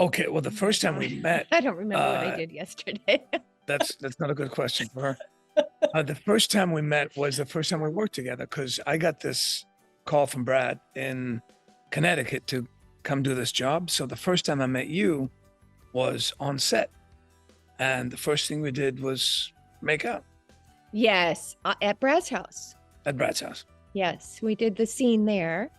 Okay, well, the first time we met, I don't remember what I did yesterday. that's not a good question for her. The first time we met was the first time we worked together because I got this call from Brad in Connecticut to come do this job. So the first time I met you was on set, and the first thing we did was make out Yes, at Brad's house. at Brad's house. Yes, we did the scene there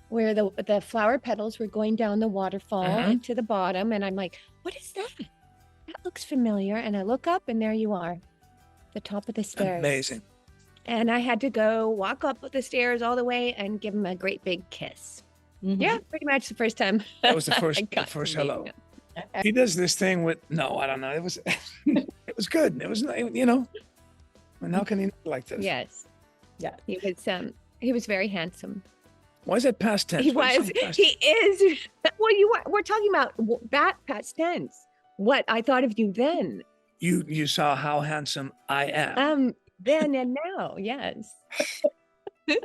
where the flower petals were going down the waterfall to the bottom. And I'm like, what is that? That looks familiar. And I look up and there you are, the top of the stairs. Amazing. And I had to go walk up the stairs all the way and give him a great big kiss. Yeah, pretty much the first time. That was the first hello. He does this thing with, no, I don't know. It was, it was good. It was, you know, and how can he not like this? Yes. Yeah. He was very handsome. Why is that past tense? He was. He is. Well, we're talking about past tense. What I thought of you then. You saw how handsome I am. Then and now, yes. The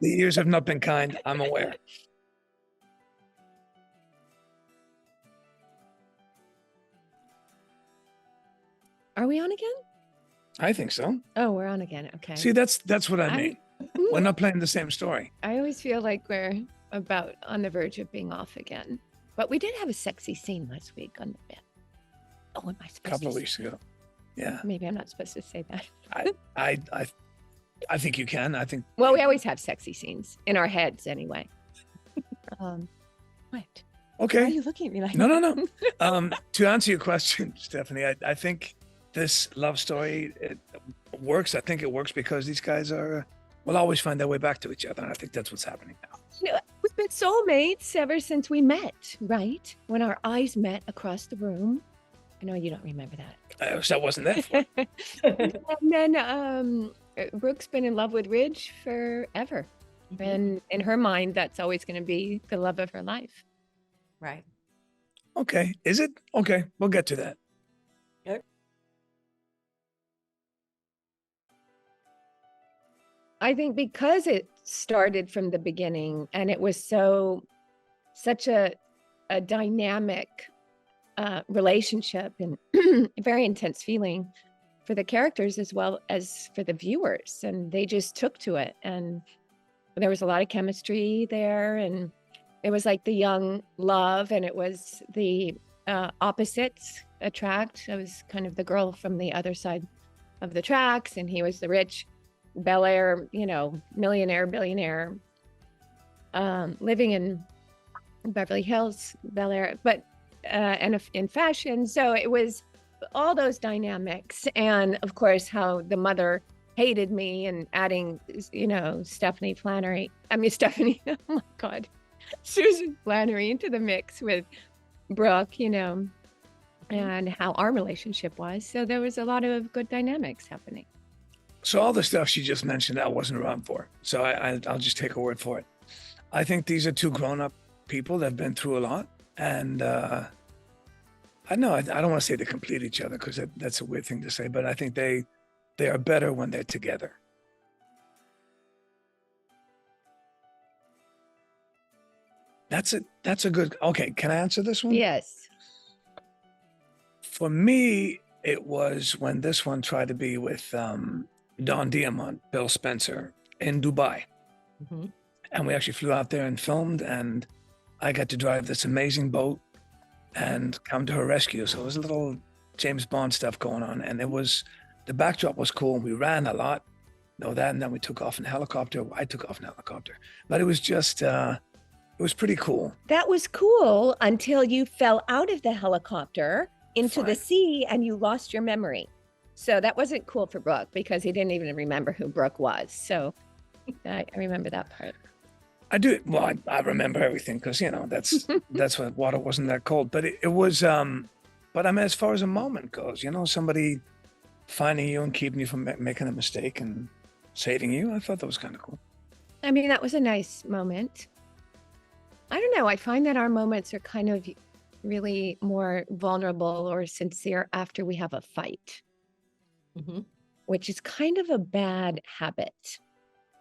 years have not been kind. I'm aware. Are we on again? I think so. Oh, we're on again. Okay. See, that's what I mean. We're not playing the same story. I always feel like we're about on the verge of being off again. But we did have a sexy scene last week on the bed. Oh, am I supposed to? A couple of weeks ago. Yeah. Maybe I'm not supposed to say that. I think you can. I think. Well, we always have sexy scenes in our heads anyway. What? Okay. Why are you looking at me like No. To answer your question, Stephanie, I think this love story, it works. I think it works because these guys will always find their way back to each other. And I think that's what's happening now. You know, we've been soulmates ever since we met, right? When our eyes met across the room. I know you don't remember that. So I wasn't there. And then Brooke's been in love with Ridge forever. And in her mind, that's always going to be the love of her life. Right. Okay. Is it? Okay. We'll get to that. Yep. I think because it started from the beginning and it was such a dynamic relationship and a very intense feeling for the characters as well as for the viewers, and they just took to it, and there was a lot of chemistry there, and it was like the young love, and it was the opposites attract. I was kind of the girl from the other side of the tracks, and he was the rich Bel Air, millionaire, billionaire, living in Beverly Hills, Bel Air, but and in fashion. So it was all those dynamics. And of course, how the mother hated me and adding, Stephanie, oh my God, Susan Flannery into the mix with Brooke, and how our relationship was. So there was a lot of good dynamics happening. So all the stuff she just mentioned, I wasn't around for. So I'll just take her word for it. I think these are two grown-up people that have been through a lot. And I don't want to say they complete each other because that's a weird thing to say, but I think they are better when they're together. That's a good, okay, can I answer this one? Yes. For me, it was when this one tried to be with Don Diamond, Bill Spencer, in Dubai. Mm-hmm. And we actually flew out there and filmed, and I got to drive this amazing boat and come to her rescue. So it was a little James Bond stuff going on. And the backdrop was cool. We ran a lot, and then we took off in a helicopter. I took off in a helicopter. But it was just, it was pretty cool. That was cool until you fell out of the helicopter into the sea and you lost your memory. So that wasn't cool for Brooke because he didn't even remember who Brooke was. So I remember that part. I do. Well, I remember everything because, that's what water wasn't that cold. But it was, but I mean, as far as a moment goes, somebody finding you and keeping you from making a mistake and saving you, I thought that was kind of cool. I mean, that was a nice moment. I don't know. I find that our moments are kind of really more vulnerable or sincere after we have a fight, which is kind of a bad habit.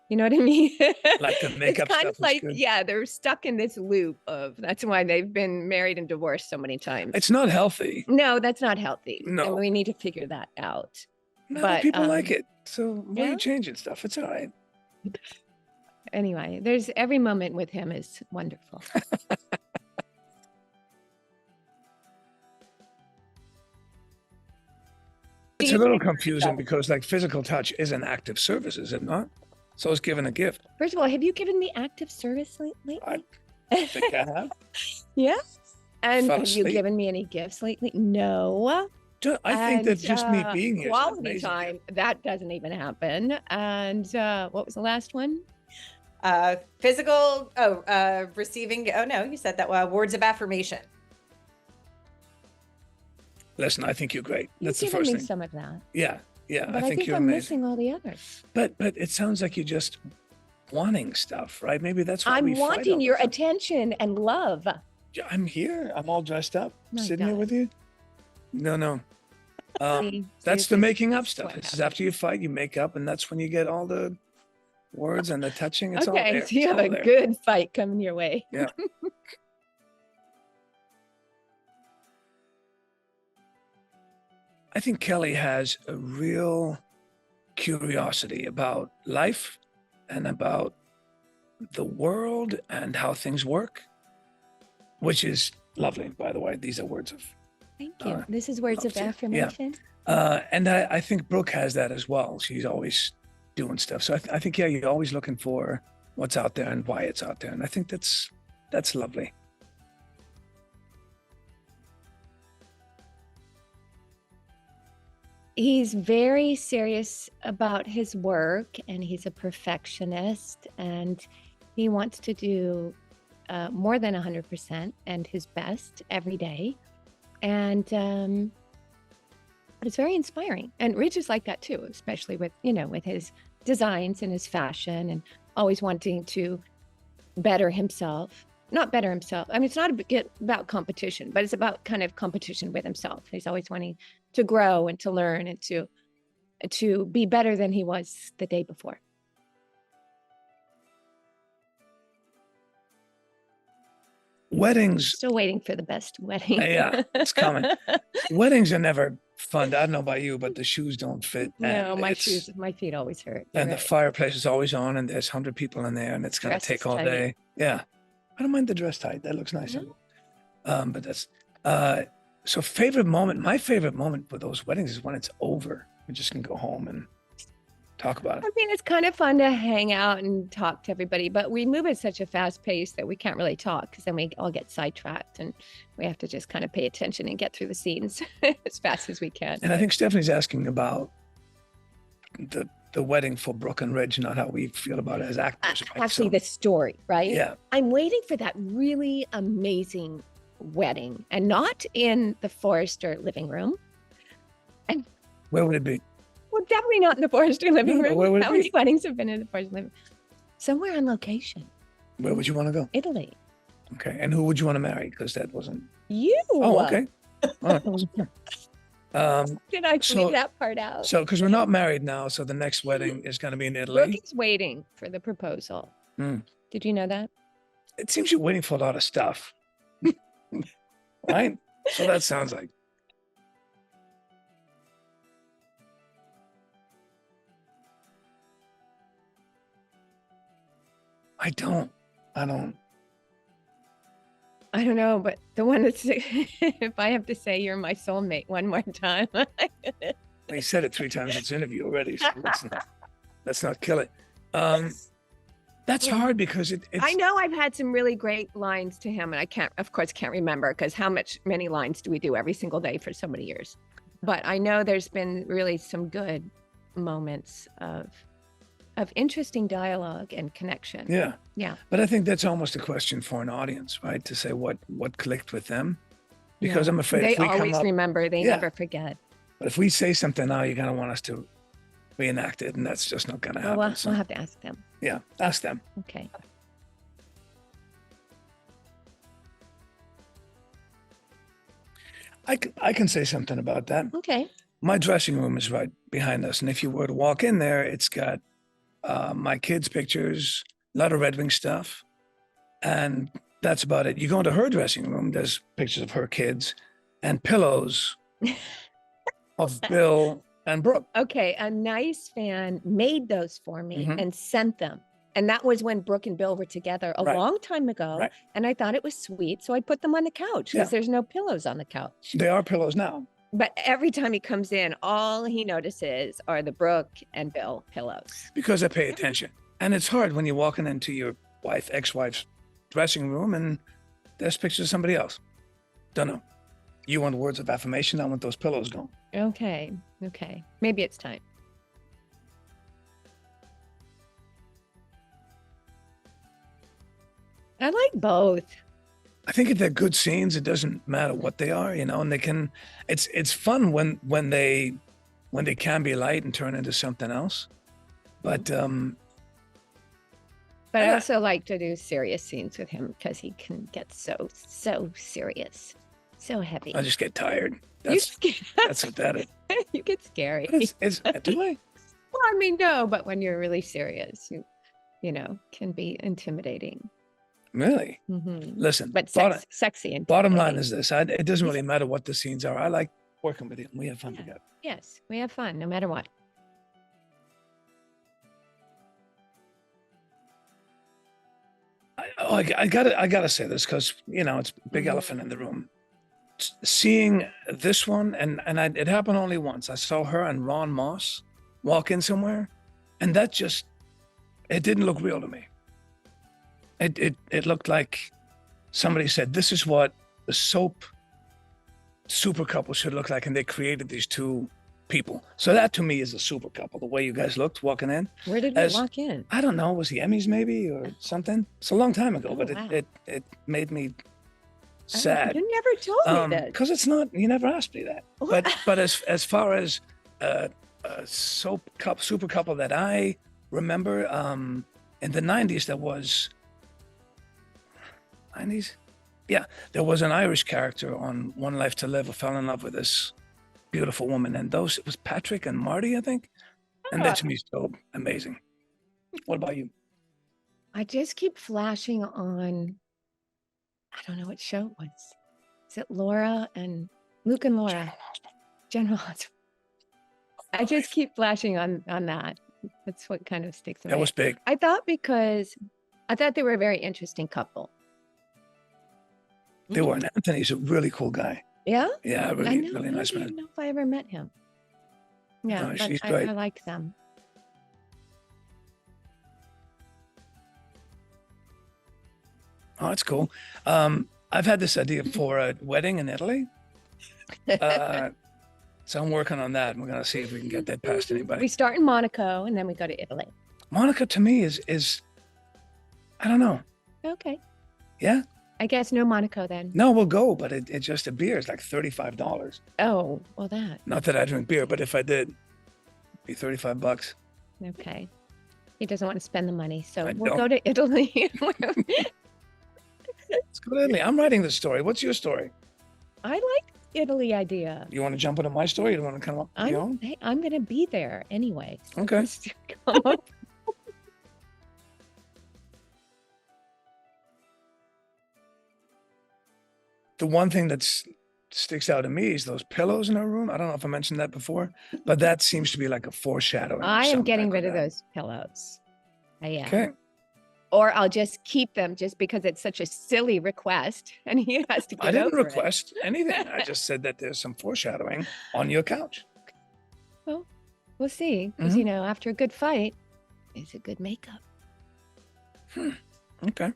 You know what I mean? Like the makeup it's kind stuff of is like, good. yeah, they're stuck in this loop of that's why they've been married and divorced so many times. It's not healthy. No, that's not healthy. And No. we need to figure that out. No, But people like it. So why are yeah. you changing stuff? It's all right. Anyway, there's every moment with him is wonderful. It's a little confusing because like physical touch is an act of service, is it not? So it's giving a gift. First of all, have you given me active service lately? I think I have. Yeah. And Fell have you asleep. given me any gifts lately? No. I think that just me And, being here is an quality amazing time, gift. that doesn't even happen. And what was the last one? Physical, receiving, oh no, you said that, words of affirmation. Listen, I think you're great. You've That's the given first me thing. some of that. Yeah, yeah. But I think you're I'm amazing. missing all the others. But it sounds like you're just wanting stuff, right? Maybe that's why I'm we fight wanting all your the time. attention and love. Yeah, I'm here. I'm all dressed up, My sitting here God. with you. No. See, That's the seriously, making up this is stuff. what This is happens. after you fight, you make up, and that's when you get all the words and the touching. It's all Okay, there. so you It's have all a there. good fight coming your way. Yeah. I think Kelly has a real curiosity about life and about the world and how things work, which is lovely, by the way. These are words of, Thank you. This is words of love to- yeah. affirmation. and I think Brooke has that as well. She's always doing stuff. So I think, yeah, you're always looking for what's out there and why it's out there. And I think that's lovely. He's very serious about his work and he's a perfectionist and he wants to do more than 100% and his best every day. And it's very inspiring. And Rich is like that too, especially with, with his designs and his fashion and always wanting to better himself. Not better himself. I mean, it's not about competition, but it's about kind of competition with himself. He's always wanting to grow and to learn and to be better than he was the day before. Weddings, Still waiting for the best wedding. yeah, it's coming. Weddings are never fun. I don't know about you, but the shoes don't fit. No, and my feet always hurt. And You're the right. fireplace is always on, and there's 100 people in there, and it's gonna Dress take is all tight. day. Yeah, I don't mind the dress tight. That looks nice. But that's so favorite moment. My favorite moment for those weddings is when it's over. We just can go home and talk about it. I mean, it's kind of fun to hang out and talk to everybody, but we move at such a fast pace that we can't really talk because then we all get sidetracked and we have to just kind of pay attention and get through the scenes as fast as we can. And I think Stephanie's asking about the wedding for Brooke and Reg, not how we feel about it as actors. Right? Actually, So, the story, right? yeah, I'm waiting for that really amazing wedding and not in the Forrester living room. where would it be? Well, definitely not in the Forrester living No, but room. where would it How be? many weddings have been in the Forrester living room? Somewhere on location, Where would you want to go? Italy. Okay, and who would you want to marry? Because that wasn't. You. Oh, okay. All right, that wasn't clear. Did I So- leave that part out? So, because we're not married now, so the next wedding is going to be in Brooke Italy. is waiting for the proposal. Hmm. Did you know that? It seems you're waiting for a lot of stuff, right? So that sounds like. I don't. I don't know, but the one that's if I have to say you're my soulmate one more time. He said it 3 times in this interview already. So let's not kill it. That's hard because it's. I know I've had some really great lines to him, and I can't remember because many lines do we do every single day for so many years? But I know there's been really some good moments of interesting dialogue and connection. Yeah. Yeah. But I think that's almost a question for an audience, right? To say what clicked with them, because Yeah. I'm afraid They if we come always up, remember. They Yeah. never forget. but if we say something now, you're gonna want us to reenact it, and that's just not gonna Well, happen. So, we'll have to ask them. yeah, ask them. Okay. I can say something about that. Okay. My dressing room is right behind us, and if you were to walk in there, it's got my kids' pictures, a lot of Red Wing stuff, and that's about it. You go into her dressing room, there's pictures of her kids and pillows of Bill and Brooke. Okay, a nice fan made those for me Mhm. and sent them. And that was when Brooke and Bill were together a Right. long time ago. Right. And I thought it was sweet. So I put them on the couch because Yeah. there's no pillows on the couch. They are pillows now. But every time he comes in, all he notices are the Brooke and Bill pillows. Because I pay attention. And it's hard when you're walking into your ex-wife's dressing room and there's pictures of somebody else. Don't know. You want words of affirmation? I want those pillows gone. Okay. Okay. Maybe it's time. I like both. I think if they're good scenes, it doesn't matter what they are, you know, and they can, it's fun when they can be light and turn into something else. But But I also like to do serious scenes with him because he can get so serious, so heavy. I just get tired. You That's what that is. you get scary. But do I? Well, I mean, no, but when you're really serious, you know, can be intimidating. Really? Mhm. Listen, But sexy and bottom line is this: it doesn't really matter what the scenes are. I like working with you. We have fun Yeah. together. Yes, we have fun no matter what. I gotta say this because you know it's a big Mhm. elephant in the room. Seeing this one, and it happened only once. I saw her and Ron Moss walk in somewhere, and that just it didn't look real to me. It looked like somebody said, "This is what the soap super couple should look like," and they created these two people. So that to me is a super couple. The way you guys looked walking in. Where did we walk in? I don't know. Was the Emmys maybe or something? It's a long time ago, Oh, but wow. it made me Oh, sad. you never told me this. Because it's not. You never asked me that. What? But as far as a super couple that I remember, in the 90s there was 90s. Yeah, there was an Irish character on One Life to Live who fell in love with this beautiful woman, and it was Patrick and Marty, I think. And that to me is so amazing. What about you? I just keep flashing on. I don't know what show it was. Is it Laura and Luke and Laura? General Hospital. I just keep flashing on that. That's what kind of sticks in my That was head. big. I thought they were a very interesting couple. They were. And Anthony's a really cool guy. Yeah? Yeah, I really, know. really I nice don't man. even know if I ever met him. Yeah, No, but she's I great. like them. Oh, that's cool. I've had this idea for a wedding in Italy. So I'm working on that. And we're going to see if we can get that past We anybody. start in Monaco and then we go to Italy. Monica to me is I don't know. Okay. Yeah. I guess no Monaco then. No, we'll go, but it's just a beer is like $35. Oh, well that. Not that I drink beer, but if I did, it'd be $35. Okay. He doesn't want to spend the money. So I we'll don't. go to Italy. Let's go to Italy. I'm writing the story. What's your story? I like Italy idea. You want to jump into my story? You want to come up with your own? I'm going to be there anyway. So Okay. just come up. The one thing that sticks out to me is those pillows in our room. I don't know if I mentioned that before, but that seems to be like a foreshadowing. I am something getting like rid of that. those pillows. I am. Okay. Or I'll just keep them just because it's such a silly request and he has to get I didn't over it. request anything. I just said that there's some foreshadowing on your couch. Well, we'll see. Because, you know, after a good fight, it's a good makeup. Okay.